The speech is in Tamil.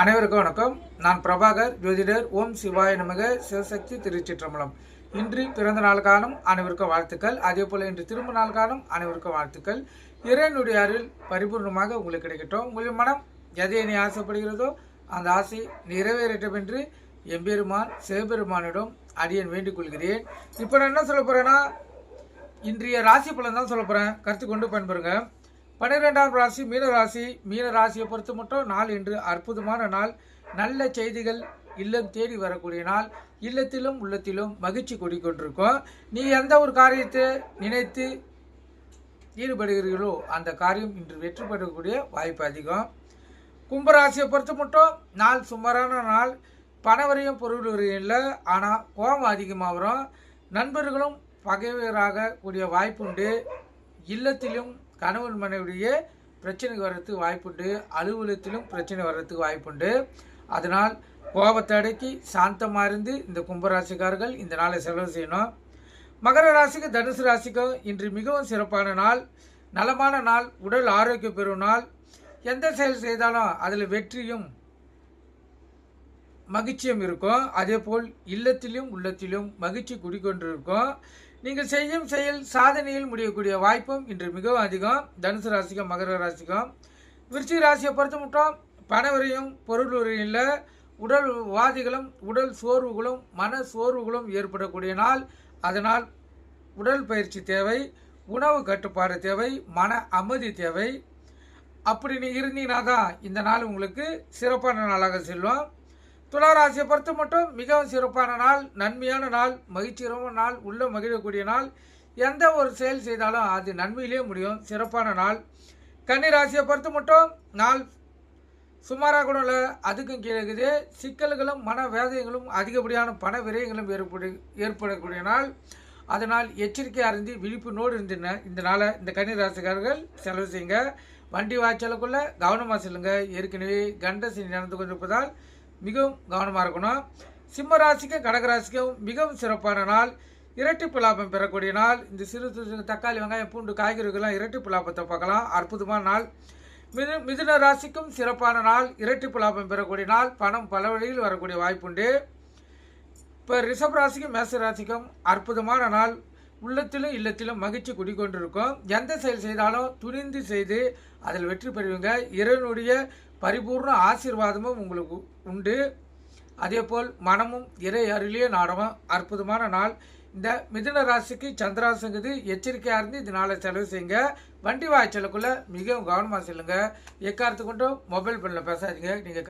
அனைவருக்கும் வணக்கம். நான் பிரபாகர், ஜோதிடர். ஓம் சிவாய நமக. சிவசக்தி திருச்சிற்றம்பலம். இன்று பிறந்த நாள் காலம் அனைவருக்கும் வாழ்த்துக்கள். அதே போல இன்று திரும்ப நாள் காலம் அனைவருக்கும் வாழ்த்துக்கள். இறைவனுடைய அருள் பரிபூர்ணமாக உங்களுக்கு கிடைக்கட்டும். உங்களுடைய மனம் எதை நீ ஆசைப்படுகிறதோ அந்த ஆசை நிறைவேறட்டும் என்று எம்பெருமான் சிவபெருமானிடம் அடியன் வேண்டிக் கொள்கிறேன். இப்போ நான் என்ன சொல்ல போறேன்னா, இன்றைய ராசி பலன் தான் சொல்ல போறேன். கருத்து கொண்டு பயன்பெறுங்க. 12ஆம் ராசி மீன ராசி. மீன ராசியை பொறுத்த மட்டும் நாள் இன்று அற்புதமான நாள். நல்ல செய்திகள் இல்லம் தேடி வரக்கூடிய நாள். இல்லத்திலும் உள்ளத்திலும் மகிழ்ச்சி கொண்டிருக்கும். நீ எந்த ஒரு காரியத்தை நினைத்து ஈடுபடுகிறீர்களோ அந்த காரியம் இன்று வெற்றி பெறக்கூடிய வாய்ப்பு அதிகம். கும்பராசியை பொறுத்த மட்டும் நாள் சுமாரான நாள். பணவரையும் பொருள் இல்லை, ஆனால் கோபம் அதிகமாக வரும். நண்பர்களும் பகைவராக கூடிய வாய்ப்புண்டு. இல்லத்திலும் கணவன் மனைவிடைய பிரச்சனைக்கு வர்றதுக்கு வாய்ப்புண்டு. அலுவலகத்திலும் பிரச்சனை வர்றதுக்கு வாய்ப்புண்டு. அதனால் கோபத்தை அடக்கி சாந்தமாக இருந்து இந்த கும்பராசிக்காரர்கள் இந்த நாளை செலவு செய்யணும். மகர ராசிக்கு தனுசு ராசிக்கும் இன்று மிகவும் சிறப்பான நாள். நலமான நாள். உடல் ஆரோக்கியம் பெறும் நாள். எந்த செயல் செய்தாலும் அதில் வெற்றியும் மகிழ்ச்சியும் இருக்கும். அதே போல் இல்லத்திலும் உள்ளத்திலும் மகிழ்ச்சி குடிக்கொண்டிருக்கும். நீங்கள் செய்யும் செயல் சாதனையில் முடியக்கூடிய வாய்ப்பும் இன்று மிகவும் அதிகம். தனுசு ராசிக்கும் மகர ராசிக்கும். விருச்சிக ராசியை பொறுத்த மட்டும் பணவரையும் பொருள் வரையும் இல்லை. உடல் வாதிகளும் உடல் சோர்வுகளும் மன சோர்வுகளும் ஏற்படக்கூடிய நாள். அதனால் உடல் பயிற்சி தேவை, உணவு கட்டுப்பாடு தேவை, மன அமைதி தேவை. அப்படி நீ இருந்தீங்கன்னா தான் இந்த நாள் உங்களுக்கு சிறப்பான நாளாக செல்லும். துளாராசியை பொறுத்த மட்டும் மிகவும் சிறப்பான நாள். நன்மையான நாள். மகிழ்ச்சிகரமான நாள். உள்ள மகிழக்கூடிய நாள். எந்த ஒரு செயல் செய்தாலும் அது நன்மையிலே முடியும். சிறப்பான நாள். கன்னிராசியை பொறுத்த மட்டும் நாள் சுமாராக கூட இல்லை, அதுக்கும் கீழே இருக்குது. சிக்கல்களும் மன வேதனைகளும் அதிகப்படியான பண விரயங்களும் ஏற்படக்கூடிய நாள். அதனால் எச்சரிக்கை அறிந்து விழிப்புணோடு இந்த நாளை இந்த கன்னிராசிக்காரர்கள் செலவு செய்யுங்க. வண்டி வாய்ச்சலுக்குள்ள கவனமாக செல்லுங்க. ஏற்கனவே கண்டசனி நடந்து கொண்டிருப்பதால் மிகவும் கவனமாக இருக்கணும். சிம்ம ராசிக்கும் கடகராசிக்கும் மிகவும் சிறப்பான நாள். இரட்டிப்பு லாபம் பெறக்கூடிய நாள். இந்த சிறு தக்காளி வெங்காயம் பூண்டு காய்கறிகள்லாம் இரட்டிப்பு லாபத்தை பார்க்கலாம். அற்புதமான நாள். மிதுன ராசிக்கும் சிறப்பான நாள். இரட்டிப்பு லாபம் பெறக்கூடிய நாள். பணம் பல வழியில் வரக்கூடிய வாய்ப்புண்டு. இப்போ ரிஷப் ராசிக்கும் மேச ராசிக்கும் அற்புதமான நாள். உள்ளத்திலும் இல்லத்திலும் மகிழ்ச்சி குடிக்கொண்டிருக்கும். எந்த செயல் செய்தாலும் துணிந்து செய்து அதில் வெற்றி பெறுவீங்க. இறைவனுடைய பரிபூர்ண ஆசீர்வாதமும் உங்களுக்கு உண்டு. அதே போல் மனமும் இறை அருளியே நாடவும் அற்புதமான நாள். இந்த மிதுன ராசிக்கு சந்திராசங்குது. எச்சரிக்கையாக இருந்து இந்த நாளை செலவு செய்யுங்க. வண்டி வாய்ச்சலுக்குள்ள மிகவும் கவனமாக செல்லுங்க. எக்காரத்து கொண்டும் மொபைல் ஃபோனில் பேசாதீங்க. நீங்கள்